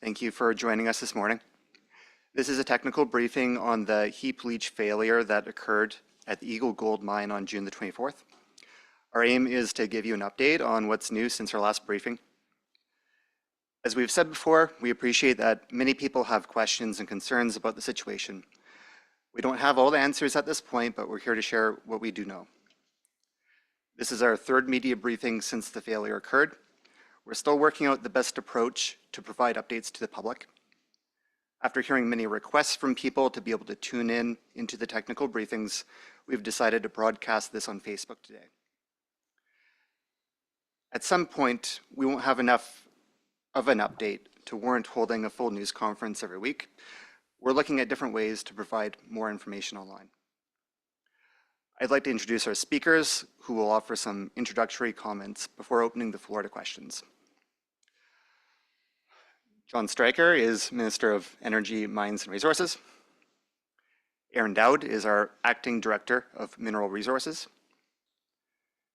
Thank you for joining us this morning. This is a technical briefing on the heap leach failure that occurred at the Eagle Gold Mine on June the 24th. Our aim is to give you an update on what's new since our last briefing. As we've said before, we appreciate that many people have questions and concerns about the situation. We don't have all the answers at this point, but we're here to share what we do know. This is our third media briefing since the failure occurred. We're still working out the best approach to provide updates to the public. After hearing many requests from people to be able to tune in into the technical briefings, we've decided to broadcast this on Facebook today. At some point, we won't have enough of an update to warrant holding a full news conference every week. We're looking at different ways to provide more information online. I'd like to introduce our speakers, who will offer some introductory comments before opening the floor to questions. John Stryker is Minister of Energy, Mines and Resources. Aaron Dowd is our Acting Director of Mineral Resources.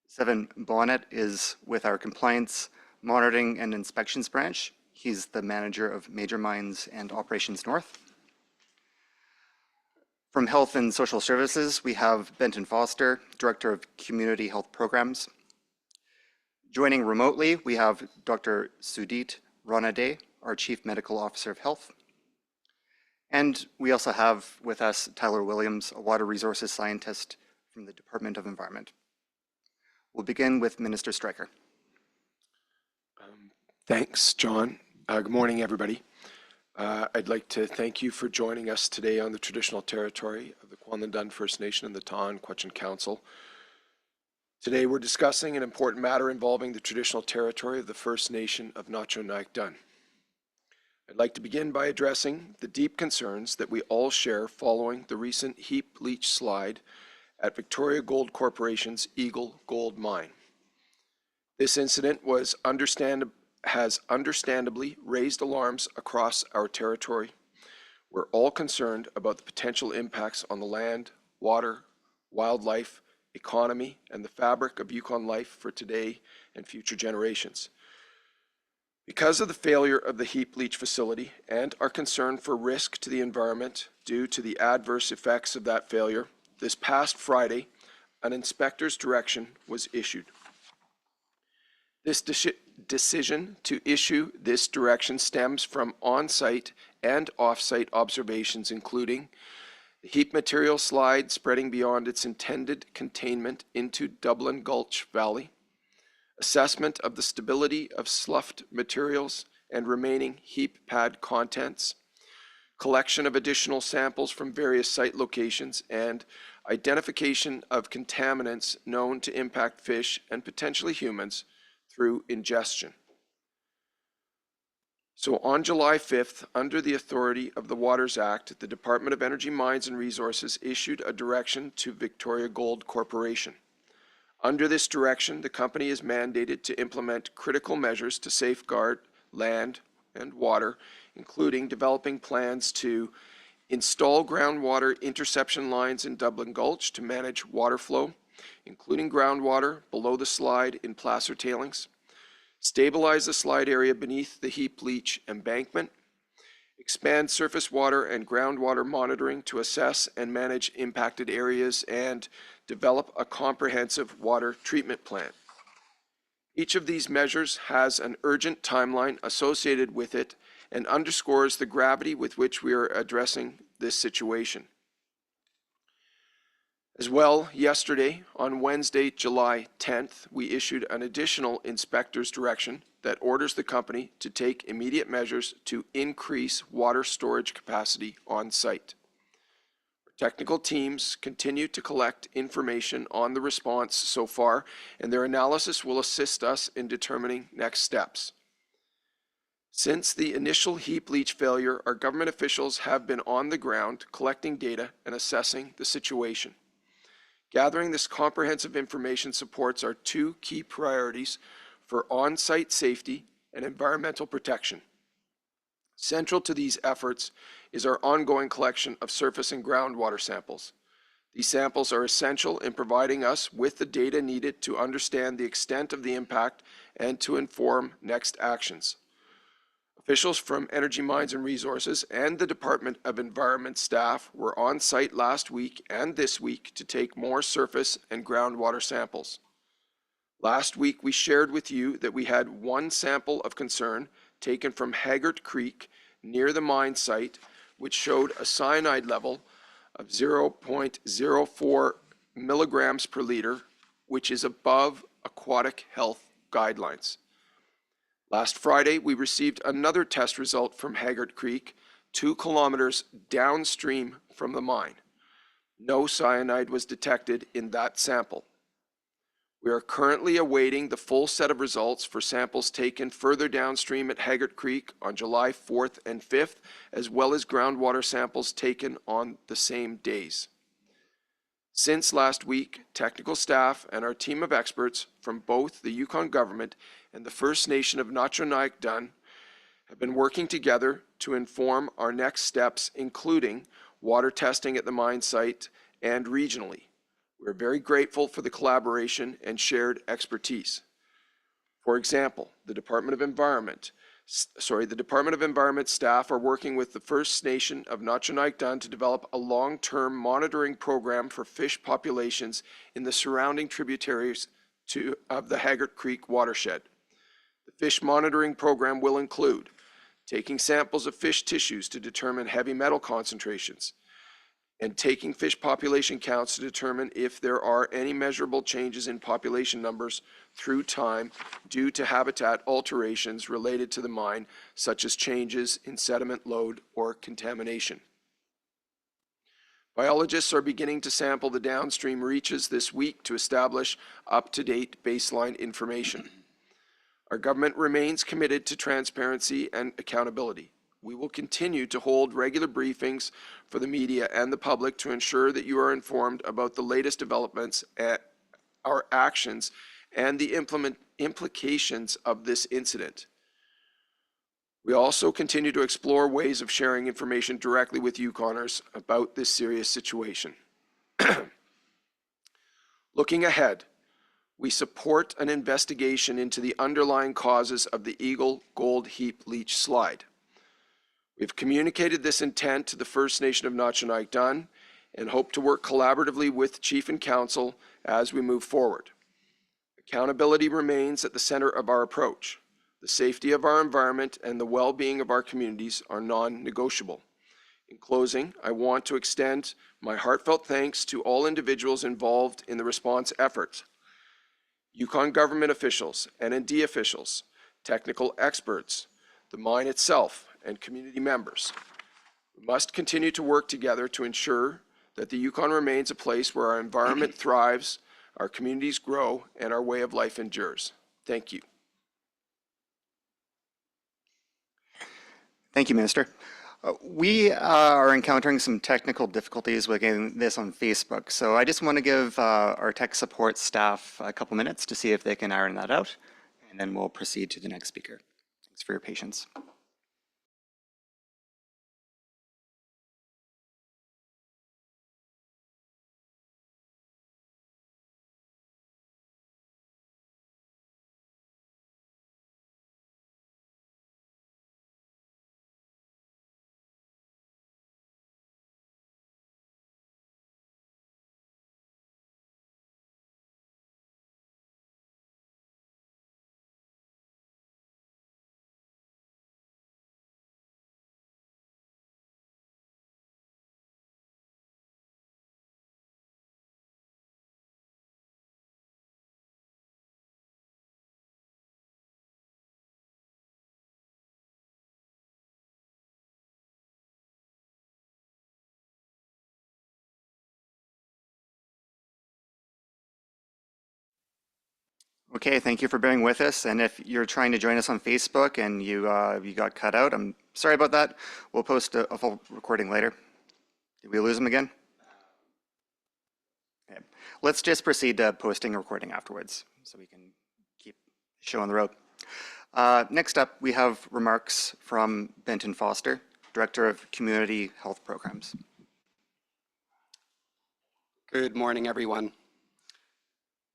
Sevan Bonnet is with our Compliance, Monitoring and Inspections branch. He's the Manager of Major Mines and Operations North. From Health and Social Services, we have Benton Foster, Director of Community Health Programs. Joining remotely, we have Dr. Sudit Ranade, our Chief Medical Officer of Health. And we also have with us Tyler Williams, a water resources scientist from the Department of Environment. We'll begin with Minister Stryker. Thanks, John. Good morning, everybody. I'd like to thank you for joining us today on the traditional territory of the Kwanlundun First Nation and the Tahan-Quechin Council. Today we're discussing an important matter involving the traditional territory of the First Nation of Nacho-Naik-Dun. I'd like to begin by addressing the deep concerns that we all share following the recent heap leach slide at Victoria Gold Corporation's Eagle Gold Mine. This incident has understandably raised alarms across our territory. We're all concerned about the potential impacts on the land, water, wildlife, economy, and the fabric of Yukon life for today and future generations. Because of the failure of the heap leach facility and our concern for risk to the environment due to the adverse effects of that failure, this past Friday, an inspector's direction was issued. This decision to issue this direction stems from on-site and off-site observations, including the heap material slide spreading beyond its intended containment into Dublin Gulch Valley, assessment of the stability of sloughed materials and remaining heap pad contents, collection of additional samples from various site locations, and identification of contaminants known to impact fish and potentially humans through ingestion. So on July 5th, under the authority of the Waters Act, the Department of Energy, Mines and Resources issued a direction to Victoria Gold Corporation. Under this direction, the company is mandated to implement critical measures to safeguard land and water, including developing plans to install groundwater interception lines in Dublin Gulch to manage water flow, including groundwater below the slide in placer tailings, stabilize the slide area beneath the heap leach embankment, expand surface water and groundwater monitoring to assess and manage impacted areas, and develop a comprehensive water treatment plan. Each of these measures has an urgent timeline associated with it and underscores the gravity with which we are addressing this situation. As well, yesterday, on Wednesday, July 10th, we issued an additional inspector's direction that orders the company to take immediate measures to increase water storage capacity on site. Technical teams continue to collect information on the response so far, and their analysis will assist us in determining next steps. Since the initial heap leach failure, our government officials have been on the ground collecting data and assessing the situation. Gathering this comprehensive information supports our two key priorities for on-site safety and environmental protection. Central to these efforts is our ongoing collection of surface and groundwater samples. These samples are essential in providing us with the data needed to understand the extent of the impact and to inform next actions. Officials from Energy Mines and Resources and the Department of Environment staff were on site last week and this week to take more surface and groundwater samples. Last week, we shared with you that we had one sample of concern taken from Haggart Creek near the mine site, which showed a cyanide level of 0.04 milligrams per liter, which is above aquatic health guidelines. Last Friday, we received another test result from Haggart Creek, 2 kilometers downstream from the mine. No cyanide was detected in that sample. We are currently awaiting the full set of results for samples taken further downstream at Haggart Creek on July 4th and 5th, as well as groundwater samples taken on the same days. Since last week, technical staff and our team of experts from both the Yukon government and the First Nation of Notchonayakdun have been working together to inform our next steps, including water testing at the mine site and regionally. We're very grateful for the collaboration and shared expertise. For example, the Department of Environment staff are working with the First Nation of Notchonayakdun to develop a long-term monitoring program for fish populations in the surrounding tributaries of the Haggart Creek watershed. The fish monitoring program will include taking samples of fish tissues to determine heavy metal concentrations, and taking fish population counts to determine if there are any measurable changes in population numbers through time due to habitat alterations related to the mine, such as changes in sediment load or contamination. Biologists are beginning to sample the downstream reaches this week to establish up-to-date baseline information. Our government remains committed to transparency and accountability. We will continue to hold regular briefings for the media and the public to ensure that you are informed about the latest developments, our actions, and the implications of this incident. We also continue to explore ways of sharing information directly with Yukoners about this serious situation. Looking ahead, we support an investigation into the underlying causes of the Eagle Gold Heap leach slide. We've communicated this intent to the First Nation of Notchonayakdun and hope to work collaboratively with Chief and Council as we move forward. Accountability remains at the center of our approach. The safety of our environment and the well-being of our communities are non-negotiable. In closing, I want to extend my heartfelt thanks to all individuals involved in the response efforts. Yukon government officials, NND officials, technical experts, the mine itself, and community members. We must continue to work together to ensure that the Yukon remains a place where our environment thrives, our communities grow, and our way of life endures. Thank you. Thank you, Minister. We are encountering some technical difficulties with getting this on Facebook, so I just want to give our tech support staff a couple minutes to see if they can iron that out, and then we'll proceed to the next speaker. Thanks for your patience. Okay, thank you for bearing with us. And if you're trying to join us on Facebook and you got cut out, I'm sorry about that. We'll post a full recording later. Did we lose him again? Okay. Let's just proceed to posting a recording afterwards so we can keep the show on the road. Next up, we have remarks from Benton Foster, Director of Community Health Programs. Good morning, everyone.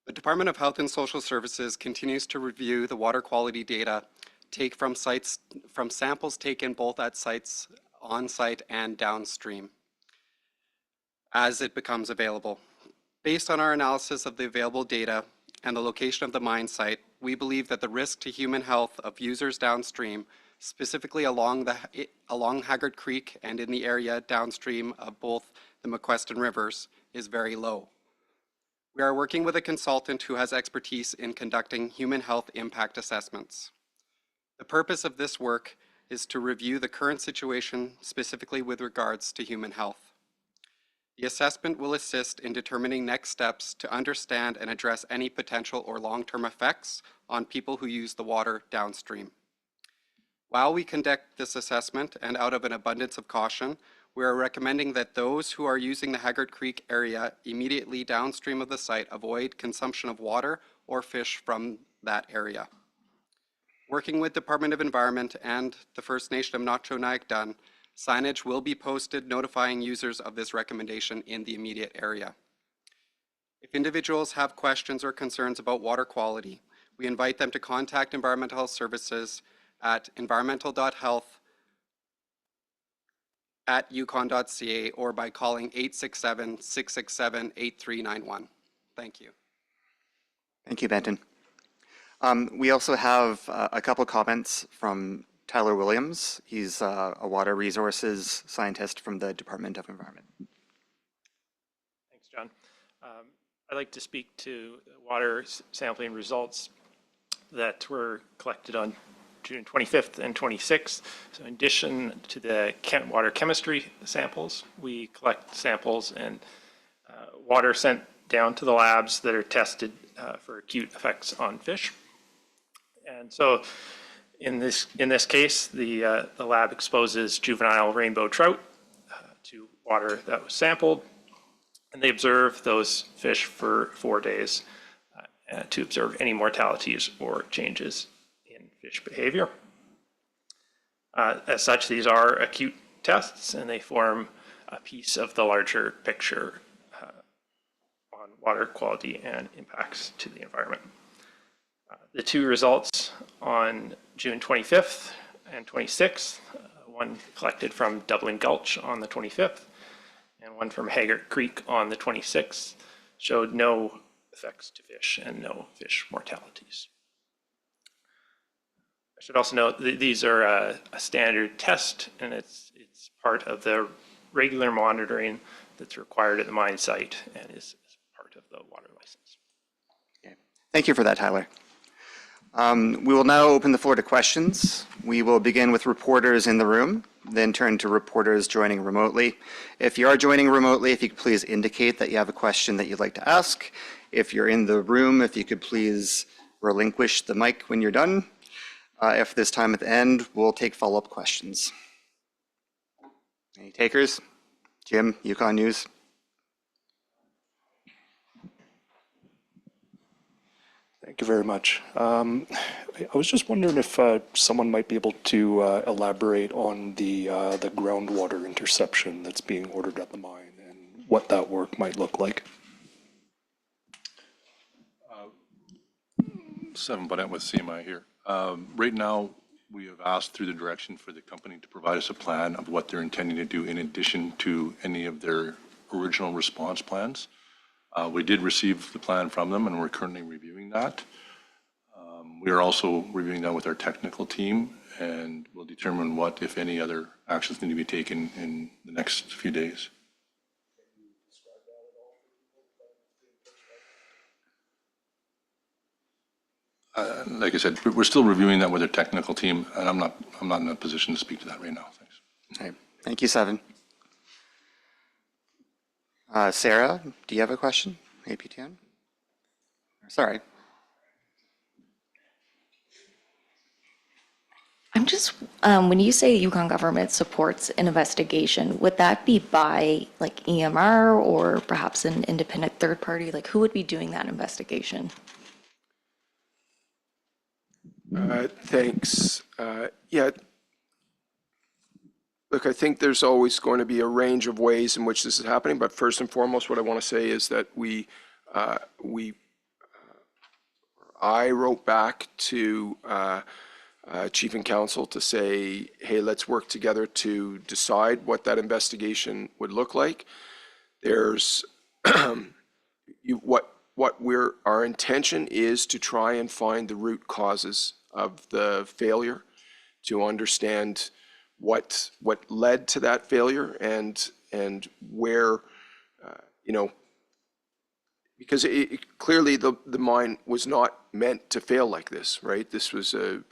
The Department of Health and Social Services continues to review the water quality data from samples taken both at sites on-site and downstream as it becomes available. Based on our analysis of the available data and the location of the mine site, we believe that the risk to human health of users downstream, specifically along Haggard Creek and in the area downstream of both the McQuestion rivers, is very low. We are working with a consultant who has expertise in conducting human health impact assessments. The purpose of this work is to review the current situation specifically with regards to human health. The assessment will assist in determining next steps to understand and address any potential or long-term effects on people who use the water downstream. While we conduct this assessment, and out of an abundance of caution, we are recommending that those who are using the Haggard Creek area immediately downstream of the site avoid consumption of water or fish from that area. Working with Department of Environment and the First Nation of Notcho-Naik-Dun, signage will be posted notifying users of this recommendation in the immediate area. If individuals have questions or concerns about water quality, we invite them to contact Environmental Health Services at environmental.health@yukon.ca or by calling 867-667-8391. Thank you. Thank you, Benton. We also have a couple comments from Tyler Williams. He's a water resources scientist from the Department of Environment. Thanks, John. I'd like to speak to water sampling results that were collected on June 25th and 26th. So in addition to the water chemistry samples, we collect samples and water sent down to the labs that are tested for acute effects on fish. And so in this case, the lab exposes juvenile rainbow trout to water that was sampled, and they observe those fish for 4 days to observe any mortalities or changes in fish behavior. As such, these are acute tests, and they form a piece of the larger picture on water quality and impacts to the environment. The two results on June 25th and 26th, one collected from Dublin Gulch on the 25th and one from Haggard Creek on the 26th, showed no effects to fish and no fish mortalities. I should also note that these are a standard test, and it's part of the regular monitoring that's required at the mine site and is part of the water license. Okay. Thank you for that, Tyler. We will now open the floor to questions. We will begin with reporters in the room, then turn to reporters joining remotely. If you are joining remotely, if you could please indicate that you have a question that you'd like to ask. If you're in the room, if you could please relinquish the mic when you're done. If this time at the end, we'll take follow-up questions. Any takers? Jim, Yukon News. Thank you very much. I was just wondering if someone might be able to elaborate on the groundwater interception that's being ordered at the mine and what that work might look like. Seven Bonnet with CMI here. Right now, we have asked through the direction for the company to provide us a plan of what they're intending to do in addition to any of their original response plans. We did receive the plan from them, and we're currently reviewing that. We are also reviewing that with our technical team, and we'll determine what, if any, other actions need to be taken in the next few days. Like I said, we're still reviewing that with our technical team, and I'm not in a position to speak to that right now. Thanks. Okay. Thank you, Seven. Sarah, do you have a question? APTN? Sorry. I'm just, when you say Yukon government supports an investigation, would that be by like EMR or perhaps an independent third party? Like who would be doing that investigation? Thanks. Yeah. Look, I think there's always going to be a range of ways in which this is happening, but first and foremost, what I want to say is that I wrote back to chief and council to say, hey, let's work together to decide what that investigation would look like. There's our intention is to try and find the root causes of the failure, to understand what led to that failure and where, because clearly the mine was not meant to fail like this, right? This was a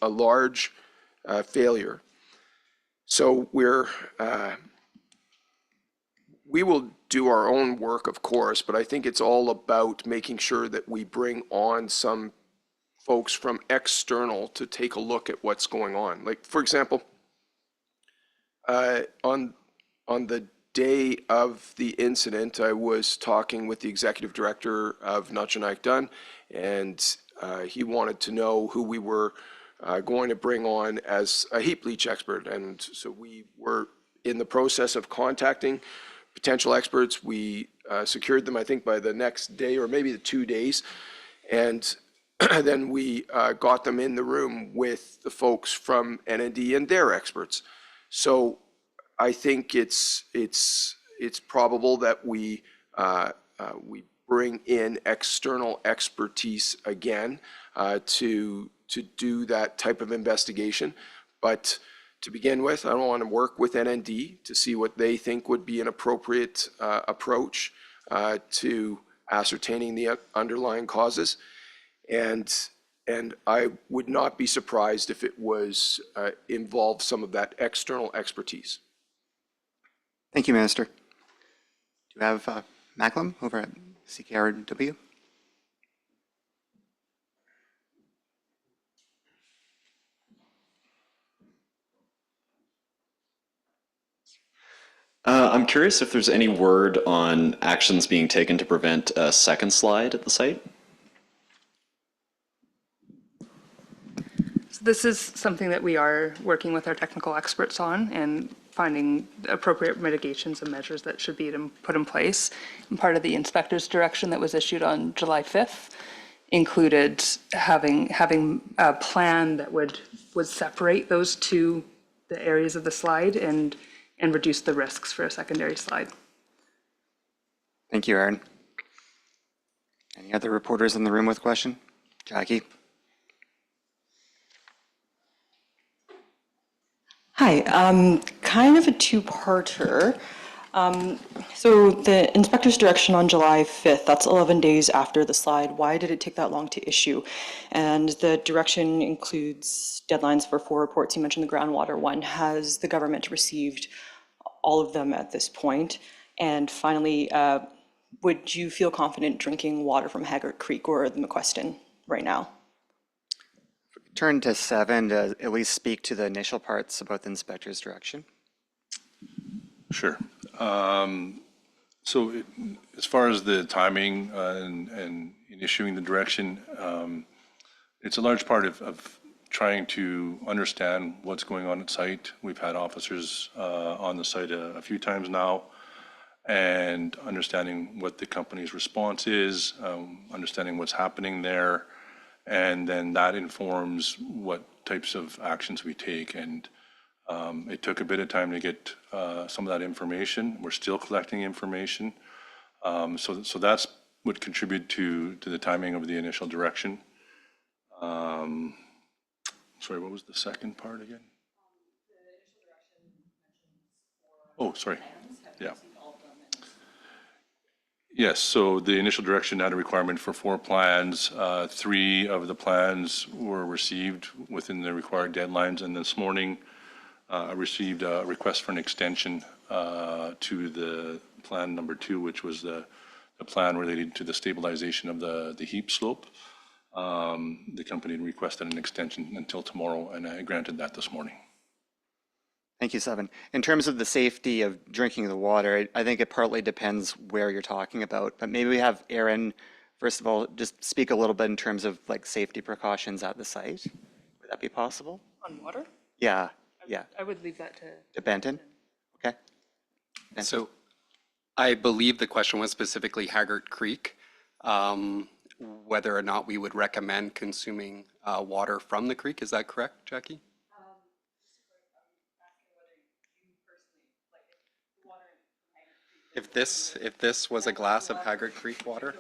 large failure. So we will do our own work, of course, but I think it's all about making sure that we bring on some folks from external to take a look at what's going on. Like, for example, on the day of the incident, I was talking with the executive director of Nutchanaik Dun, and he wanted to know who we were going to bring on as a heap leach expert. And so we were in the process of contacting potential experts. We secured them, I think, by the next day or maybe the 2 days. And then we got them in the room with the folks from NND and their experts. So I think it's probable that we bring in external expertise again to do that type of investigation. But to begin with, I want to work with NND to see what they think would be an appropriate approach to ascertaining the underlying causes. And I would not be surprised if it was involved some of that external expertise. Thank you, Minister. Do you have Macklem over at CKRW? I'm curious if there's any word on actions being taken to prevent a second slide at the site? So this is something that we are working with our technical experts on and finding appropriate mitigations and measures that should be put in place. And part of the inspector's direction that was issued on July 5th included having a plan that would separate those the areas of the slide and reduce the risks for a secondary slide. Thank you, Aaron. Any other reporters in the room with a question? Jackie? Hi, kind of a two-parter. So the inspector's direction on July 5th, that's 11 days after the slide. Why did it take that long to issue? And the direction includes deadlines for 4 reports. You mentioned the groundwater one. Has the government received all of them at this point? And finally, would you feel confident drinking water from Haggart Creek or the McQuestion right now? Turn to 7 to at least speak to the initial parts about the inspector's direction. Sure. So as far as the timing and in issuing the direction, it's a large part of trying to understand what's going on at site. We've had officers on the site a few times now, and understanding what the company's response is, understanding what's happening there, and then that informs what types of actions we take. And it took a bit of time to get some of that information. We're still collecting information. So that's what contributed to the timing of the initial direction. Sorry, what was the second part again? Oh, sorry. Yeah. Yes, so the initial direction had a requirement for 4 plans. 3 of the plans were received within the required deadlines, and this morning I received a request for an extension to the plan number 2, which was the plan related to the stabilization of the heap slope. The company requested an extension until tomorrow, and I granted that this morning. Thank you, Seven. In terms of the safety of drinking the water, I think it partly depends where you're talking about, but maybe we have Aaron, first of all, just speak a little bit in terms of like safety precautions at the site. Would that be possible? On water? Yeah, I would leave that to Benton. Okay. So I believe the question was specifically Haggart Creek. whether or not we would recommend consuming water from the creek. Is that correct, Jackie? If this was a glass of Haggard Creek water?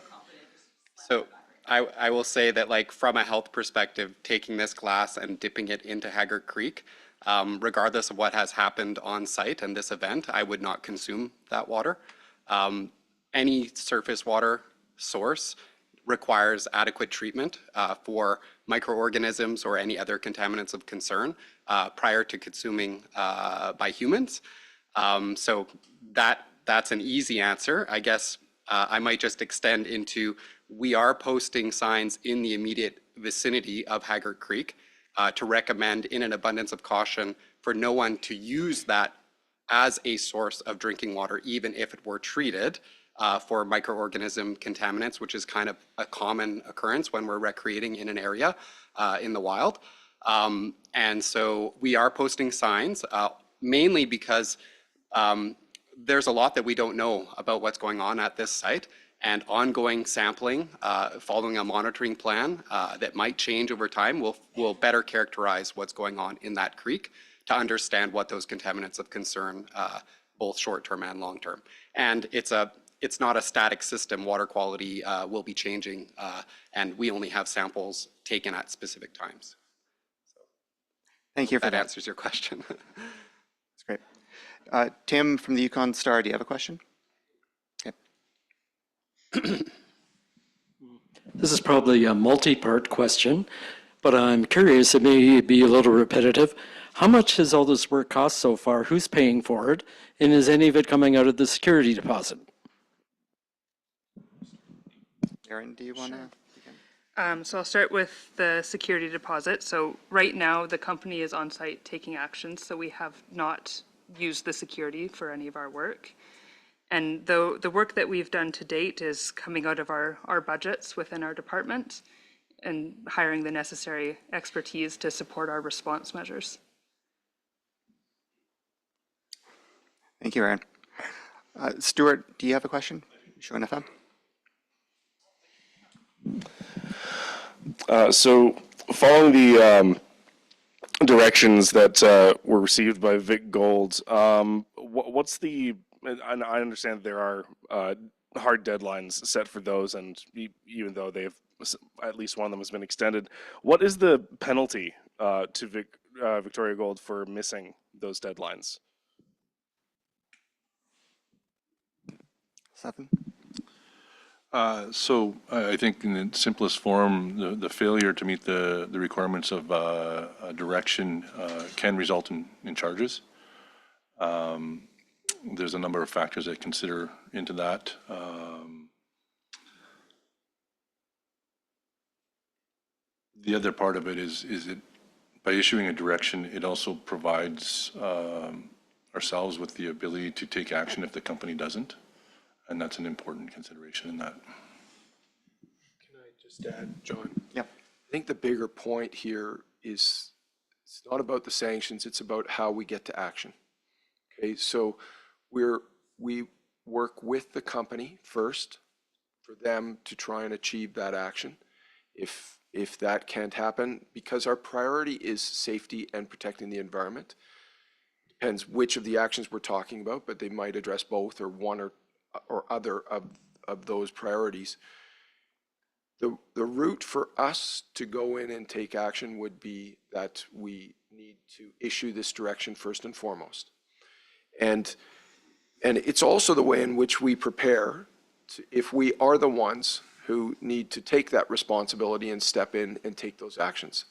So I will say that, like, from a health perspective, taking this glass and dipping it into Haggard Creek, regardless of what has happened on site and this event, I would not consume that water. Any surface water source requires adequate treatment for microorganisms or any other contaminants of concern prior to consuming by humans. So that's an easy answer. I guess I might just extend into, we are posting signs in the immediate vicinity of Haggard Creek to recommend, in an abundance of caution, for no one to use that as a source of drinking water, even if it were treated for microorganism contaminants, which is kind of a common occurrence when we're recreating in an area in the wild. And so we are posting signs, mainly because there's a lot that we don't know about what's going on at this site, and ongoing sampling following a monitoring plan that might change over time will better characterize what's going on in that creek to understand what those contaminants of concern, both short-term and long-term. And it's not a static system. Water quality will be changing, and we only have samples taken at specific times. Thank you for That that. answers your question. That's great. Tim from the Yukon Star, do you have a question? Okay. This is probably a multi-part question, but I'm curious, it may be a little repetitive. How much has all this work cost so far? Who's paying for it? And is any of it coming out of the security deposit? Erin, do you want to begin? So I'll start with the security deposit. So right now, the company is on site taking actions, so we have not used the security for any of our work. And though the work that we've done to date is coming out of our budgets within our department and hiring the necessary expertise to support our response measures. Thank you, Erin. Stuart, do you have a question? Show FM. So following the directions that were received by Vic Gold, what's the, and I understand there are hard deadlines set for those, and even though they've, at least one of them has been extended, what is the penalty to Victoria Gold for missing those deadlines? Stefan? So I think in the simplest form, the failure to meet the requirements of a direction can result in charges. There's a number of factors that consider into that. The other part of it is it, by issuing a direction, it also provides ourselves with the ability to take action if the company doesn't. And that's an important consideration in that. Can I just add, John? Yep. I think the bigger point here is it's not about the sanctions, it's about how we get to action. Okay, so we work with the company first for them to try and achieve that action. If that can't happen, because our priority is safety and protecting the environment. Depends which of the actions we're talking about, but they might address both or one or other of those priorities. The route for us to go in and take action would be that we need to issue this direction first and foremost. And it's also the way in which we prepare if we are the ones who need to take that responsibility and step in and take those actions.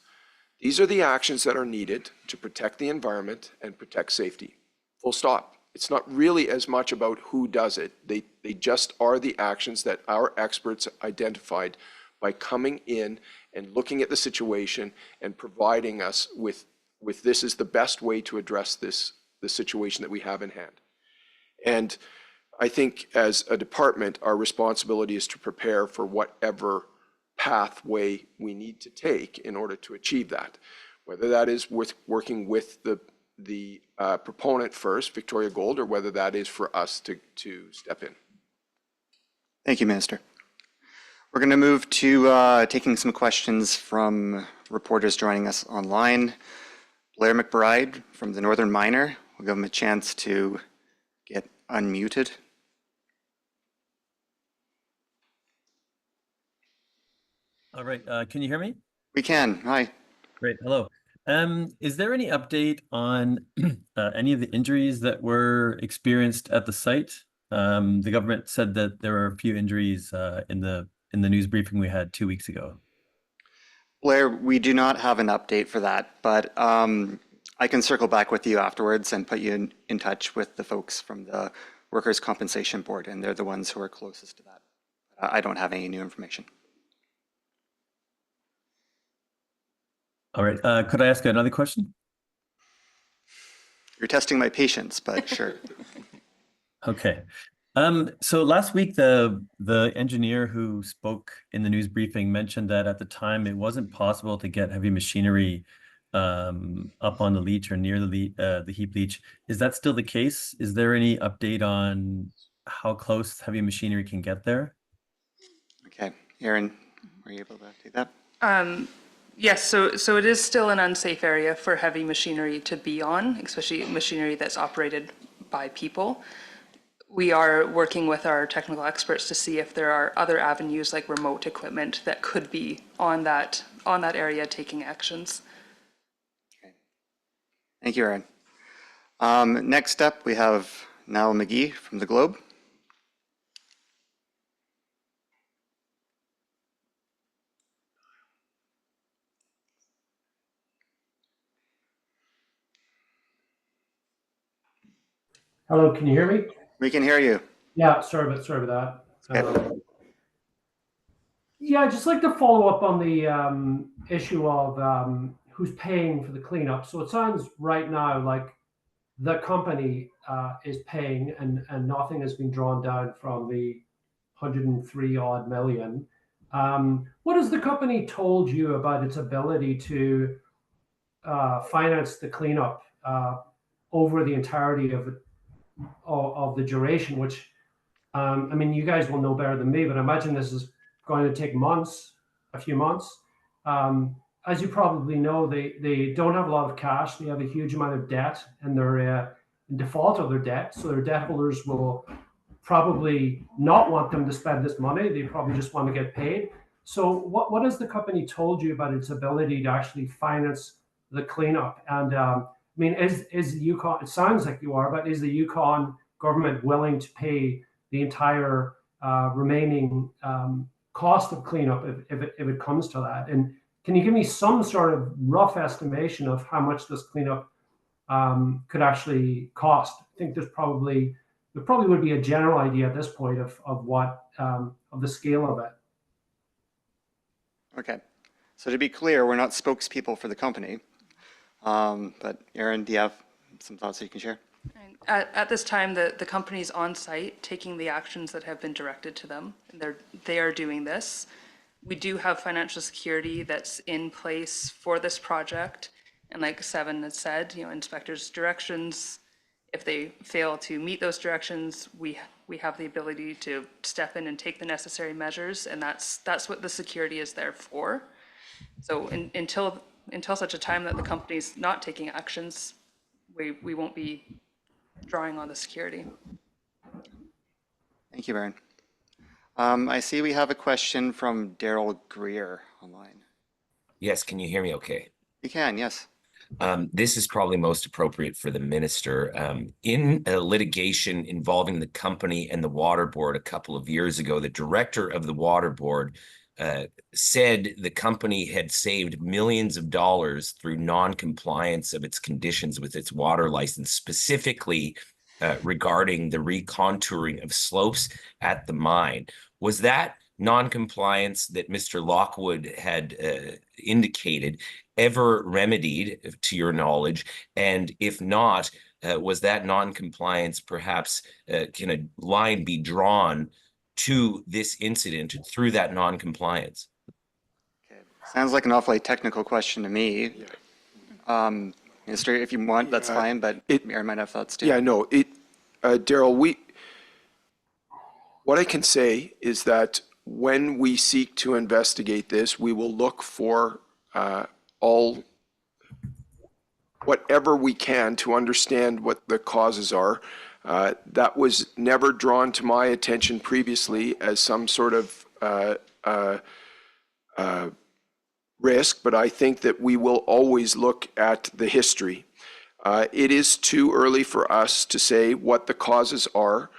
These are the actions that are needed to protect the environment and protect safety. Full stop. It's not really as much about who does it. They just are the actions that our experts identified by coming in and looking at the situation and providing us with this is the best way to address the situation that we have in hand. And I think as a department, our responsibility is to prepare for whatever pathway we need to take in order to achieve that. Whether that is with working with the proponent first, Victoria Gold, or whether that is for us to step in. Thank you, Minister. We're going to move to taking some questions from reporters joining us online. Blair McBride from the Northern Miner. We'll give him a chance to get unmuted. All right, can you hear me? We can. Hi. Great, hello. Is there any update on any of the injuries that were experienced at the site? The government said that there were a few injuries in the news briefing we had 2 weeks ago. Blair, we do not have an update for that, but I can circle back with you afterwards and put you in touch with the folks from the Workers' Compensation Board, and they're the ones who are closest to that. I don't have any new information. All right, could I ask another question? You're testing my patience, but sure. Okay. So last week, the engineer who spoke in the news briefing mentioned that at the time it wasn't possible to get heavy machinery up on the leach or near the heap leach. Is that still the case? Is there any update on how close heavy machinery can get there? Okay, Aaron, were you able to take that? Yes, so it is still an unsafe area for heavy machinery to be on, especially machinery that's operated by people. We are working with our technical experts to see if there are other avenues like remote equipment that could be on that area taking actions. Okay. Thank you, Aaron. Next up, we have Niall McGee from the Globe. Hello, can you hear me? We can hear you. Yeah, sorry about that. Yeah, I'd just like to follow up on the issue of who's paying for the cleanup. So it sounds right now like the company is paying and nothing has been drawn down from the 103 odd million. What has the company told you about its ability to finance the cleanup over the entirety of the duration, which, I mean, you guys will know better than me, but I imagine this is going to take months, a few months. As you probably know, they don't have a lot of cash. They have a huge amount of debt, and they're in default of their debt. So their debt holders will probably not want them to spend this money. They probably just want to get paid. So what has the company told you about its ability to actually finance the cleanup? And I mean, is the Yukon, it sounds like you are, but is the Yukon government willing to pay the entire remaining cost of cleanup if it comes to that? And can you give me some sort of rough estimation of how much this cleanup could actually cost? I think there probably would be a general idea at this point of what of the scale of it. Okay, so to be clear, we're not spokespeople for the company. But Aaron, do you have some thoughts that you can share? At this time, the company's on site taking the actions that have been directed to them. They are doing this. We do have financial security that's in place for this project. And like Seven has said, inspectors' directions, if they fail to meet those directions, we have the ability to step in and take the necessary measures. And that's what the security is there for. So until such a time that the company's not taking actions, we won't be drawing on the security. Thank you, Aaron. I see we have a question from Daryl Greer online. Yes, can you hear me okay? You can, yes. This is probably most appropriate for the minister. In a litigation involving the company and the water board a couple of years ago, the director of the water board said the company had saved millions of dollars through non-compliance of its conditions with its water license, specifically regarding the recontouring of slopes at the mine. Was that non-compliance that Mr. Lockwood had indicated ever remedied, to your knowledge? And if not, was that non-compliance perhaps, can a line be drawn to this incident through that non-compliance? Okay. Sounds like an awfully technical question to me. Minister, if you want, that's fine, but Aaron might have thoughts too. Yeah, no, Daryl, what I can say is that when we seek to investigate this, we will look for whatever we can to understand what the causes are. That was never drawn to my attention previously as some sort of risk, but I think that we will always look at the history. It is too early for us to say what the causes are.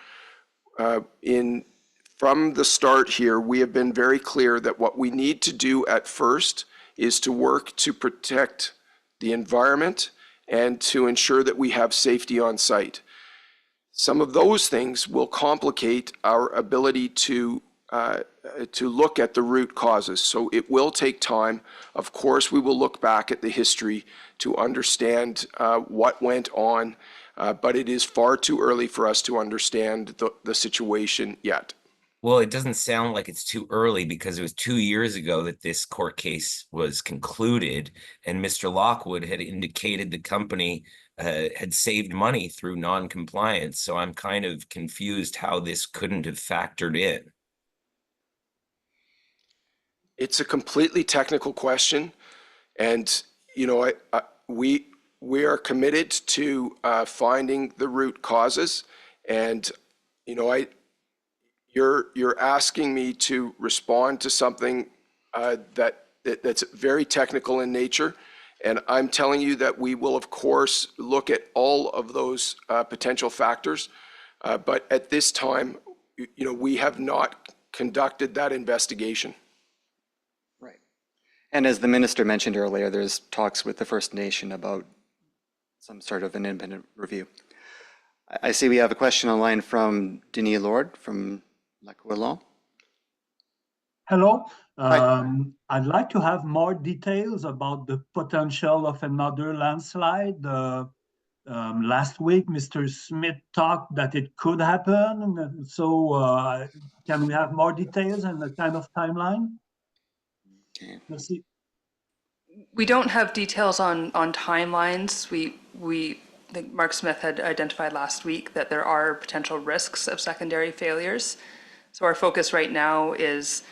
From the start here, we have been very clear that what we need to do at first is to work to protect the environment and to ensure that we have safety on site. Some of those things will complicate our ability to look at the root causes. So it will take time. Of course, we will look back at the history to understand what went on, but it is far too early for us to understand the situation yet. Well, it doesn't sound like it's too early because it was 2 years ago that this court case was concluded, and Mr. Lockwood had indicated the company had saved money through non-compliance. So I'm kind of confused how this couldn't have factored in. It's a completely technical question, and we are committed to finding the root causes, and you're asking me to respond to something that's very technical in nature, and I'm telling you that we will of course look at all of those potential factors, but at this time, we have not conducted that investigation. Right. And as the minister mentioned earlier, there's talks with the First Nation about some sort of an independent review. I see we have a question online from Denis Lord from Lac-Ouillon. Hello. I'd like to have more details about the potential of another landslide. Last week, Mr. Smith talked that it could happen. So can we have more details and the kind of timeline? Okay. Merci. We don't have details on timelines. I think Mark Smith had identified last week that there are potential risks of secondary failures. So our focus right now is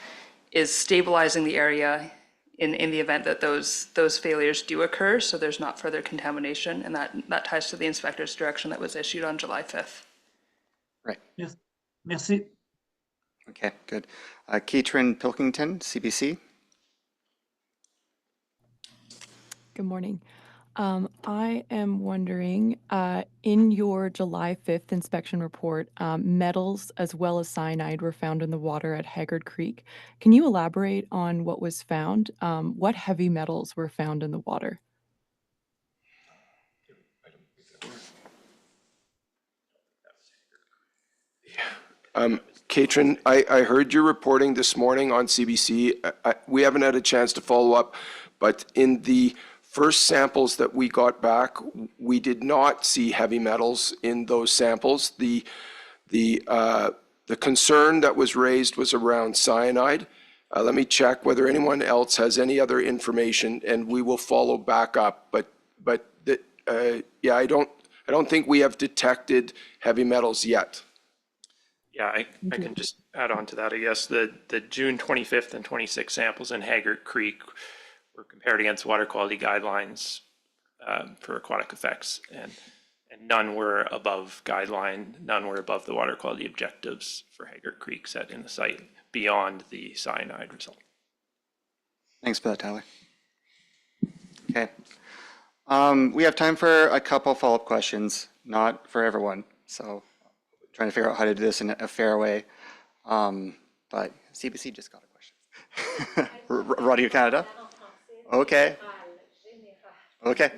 stabilizing the area in the event that those failures do occur, so there's not further contamination, and that ties to the inspector's direction that was issued on July 5th. Right. Yes. Merci. Okay, good. Katrin Pilkington, CBC. Good morning. I am wondering, in your July 5th inspection report, metals as well as cyanide were found in the water at Haggard Creek. Can you elaborate on what was found? What heavy metals were found in the water? Katrin, I heard your reporting this morning on CBC. We haven't had a chance to follow up, but in the first samples that we got back, we did not see heavy metals in those samples. The concern that was raised was around cyanide. Let me check whether anyone else has any other information, and we will follow back up. But yeah, I don't think we have detected heavy metals yet. Yeah, I can just add on to that. I guess the June 25th and 26th samples in Haggard Creek were compared against water quality guidelines for aquatic effects, and none were above guideline, none were above the water quality objectives for Haggard Creek set in the site beyond the cyanide result. Thanks for that, Tyler. Okay. We have time for a couple follow-up questions, not for everyone, so trying to figure out how to do this in a fair way. But CBC just got a question. Radio Canada? Okay. Okay.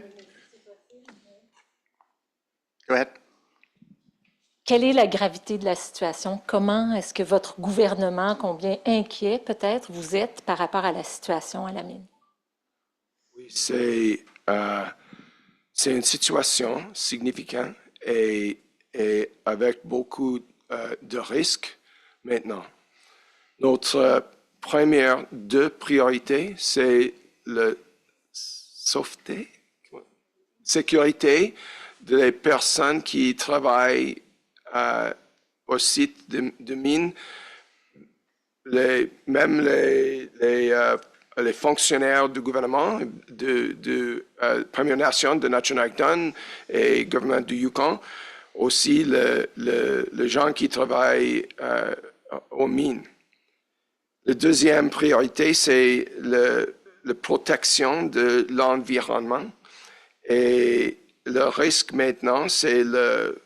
Go ahead. Quelle est la gravité de la situation? Comment est-ce que votre gouvernement, combien inquiet peut-être vous êtes par rapport à la situation à la mine? Oui, c'est une situation significante et avec beaucoup de risques maintenant. Notre première priorité, c'est la sécurité des personnes qui travaillent au site de mine, même les fonctionnaires du gouvernement, de Première Nation, de Natchez-Nacton et gouvernement du Yukon, aussi les gens qui travaillent aux mines. La deuxième priorité, c'est la protection de l'environnement. Et le risque maintenant, c'est le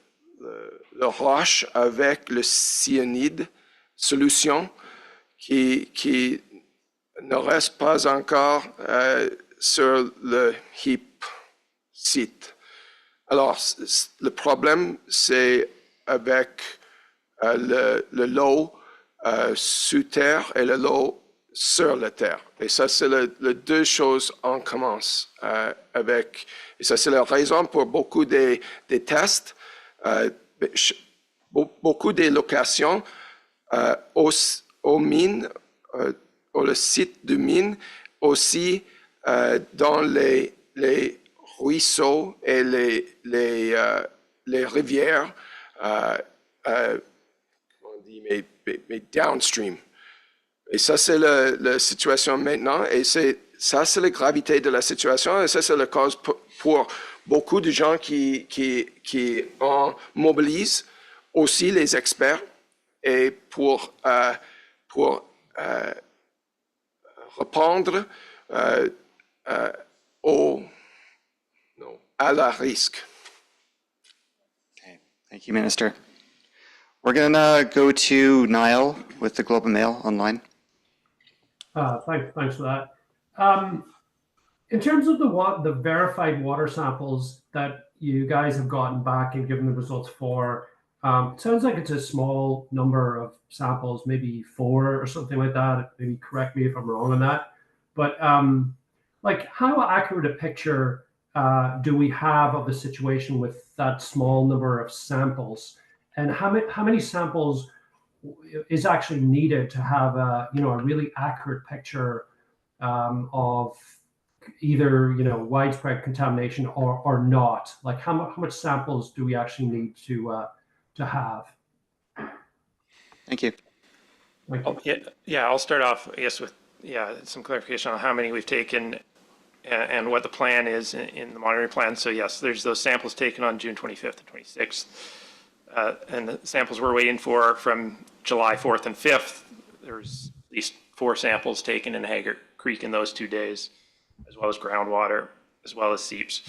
roche avec le cyanide, solution qui ne reste pas encore sur le heap site. Alors, le problème, c'est avec le lot sous terre et le lot sur la terre. Et ça, c'est les deux choses en commence avec. Et ça, c'est la raison pour beaucoup des tests, beaucoup des locations aux mines, au le site de mines, aussi dans les ruisseaux et les rivières, on dit, mais downstream. Et ça, c'est la situation maintenant. Et ça, c'est la gravité de la situation. Et ça, c'est la cause pour beaucoup de gens qui en mobilisent, aussi les experts, et pour répondre à la risque. Okay, thank you, Minister. We're going to go to Niall with the Globe and Mail online. Thanks for that. In terms of the verified water samples that you guys have gotten back and given the results for, it sounds like it's a small number of samples, maybe 4 or something like that. Maybe correct me if I'm wrong on that. But like, how accurate a picture do we have of the situation with that small number of samples? And how many samples is actually needed to have a really accurate picture of either widespread contamination or not? Like, how much samples do we actually need to have? Thank you. Yeah, I'll start off, I guess, with some clarification on how many we've taken and what the plan is in the monitoring plan. So yes, there's those samples taken on June 25th and 26th. And the samples we're waiting for from July 4th and 5th, there's at least 4 samples taken in Haggard Creek in those 2 days, as well as groundwater, as well as seeps.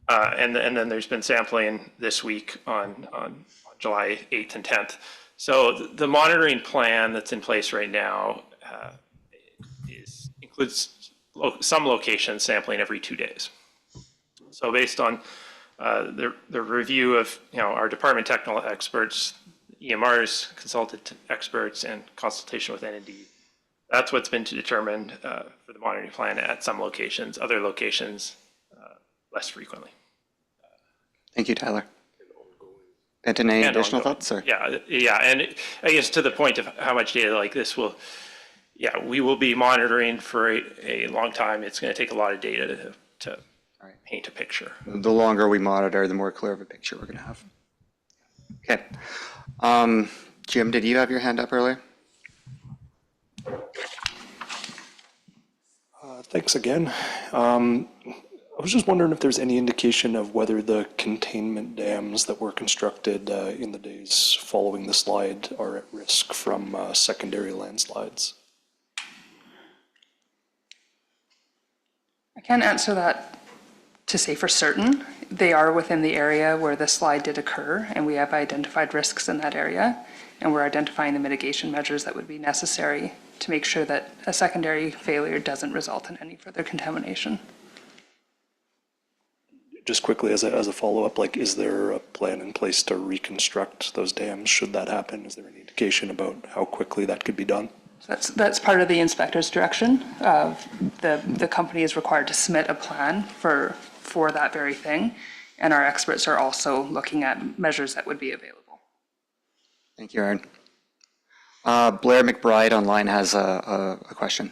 And then there's been sampling this week on July 8th and 10th. So the monitoring plan that's in place right now includes some locations sampling every 2 days. So based on the review of our department technical experts, EMR's consultant experts, and consultation with NND, that's what's been determined for the monitoring plan at some locations. Other locations, less frequently. Thank you, Tyler. Benton, any additional thoughts? Or? Yeah, and I guess to the point of how much data like this we will be monitoring for a long time. It's going to take a lot of data to paint a picture. The longer we monitor, the more clear of a picture we're going to have. Okay. Jim, did you have your hand up earlier? Thanks again. I was just wondering if there's any indication of whether the containment dams that were constructed in the days following the slide are at risk from secondary landslides. I can't answer that to say for certain. They are within the area where the slide did occur, and we have identified risks in that area, and we're identifying the mitigation measures that would be necessary to make sure that a secondary failure doesn't result in any further contamination. Just quickly, as a follow-up, like, is there a plan in place to reconstruct those dams should that happen? Is there any indication about how quickly that could be done? That's part of the inspector's direction. The company is required to submit a plan for that very thing, and our experts are also looking at measures that would be available. Thank you, Aaron. Blair McBride online has a question.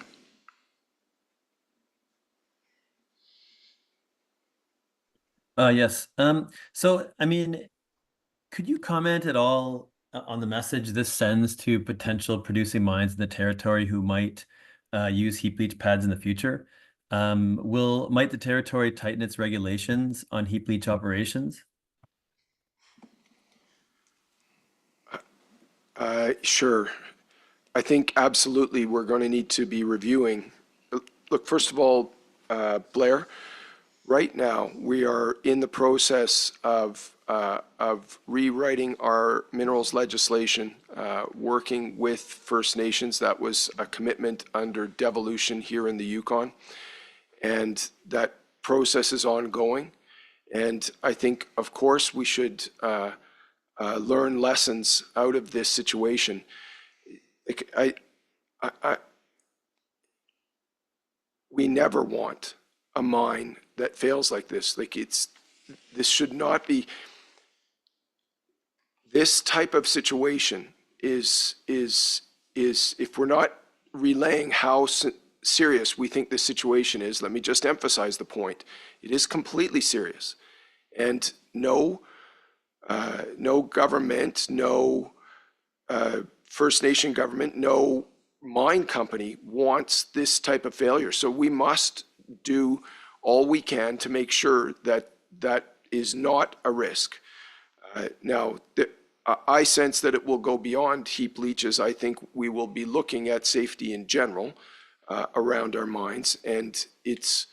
Yes. So, I mean, could you comment at all on the message this sends to potential producing mines in the territory who might use heap leach pads in the future? Might the territory tighten its regulations on heap leach operations? Sure. I think absolutely we're going to need to be reviewing. Look, first of all, Blair, right now we are in the process of rewriting our minerals legislation, working with First Nations. That was a commitment under devolution here in the Yukon, and that process is ongoing. And I think, of course, we should learn lessons out of this situation. We never want a mine that fails like this. This should not be. This type of situation is if we're not relaying how serious we think this situation is, let me just emphasize the point. It is completely serious, and no government, no First Nation government, no mine company wants this type of failure. So we must do all we can to make sure that that is not a risk. Now, I sense that it will go beyond heap leaches. I think we will be looking at safety in general around our mines, and it's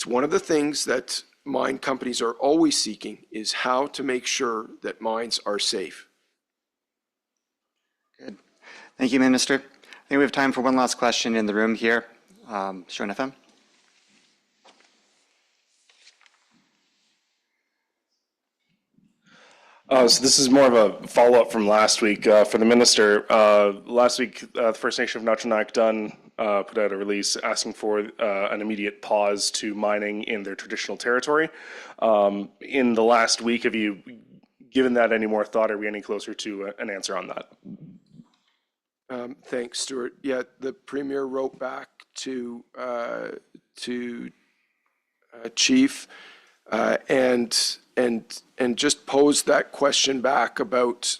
one of the things that mine companies are always seeking, is how to make sure that mines are safe. Good. Thank you, Minister. I think we have time for one last question in the room here. Sharon FM. So this is more of a follow-up from last week for the minister. Last week, the First Nation of Notchanack-Dun put out a release asking for an immediate pause to mining in their traditional territory. In the last week, have you given that any more thought? Are we any closer to an answer on that? Thanks, Stuart. Yeah, the Premier wrote back to Chief and just posed that question back about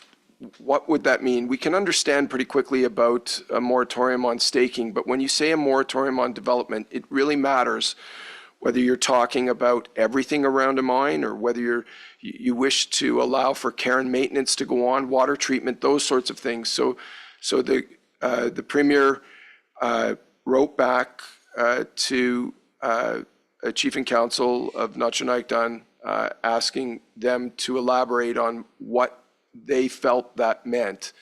what would that mean. We can understand pretty quickly about a moratorium on staking, but when you say a moratorium on development, it really matters whether you're talking about everything around a mine or whether you wish to allow for care and maintenance to go on, water treatment, those sorts of things. So the Premier wrote back to Chief and Council of Notchanack-Dun asking them to elaborate on what they felt that meant,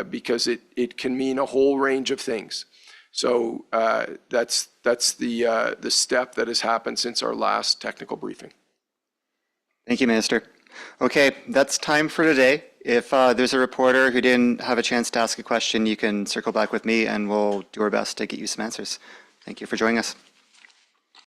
because it can mean a whole range of things. So that's the step that has happened since our last technical briefing. Thank you, Minister. Okay, that's time for today. If there's a reporter who didn't have a chance to ask a question, you can circle back with me and we'll do our best to get you some answers. Thank you for joining us.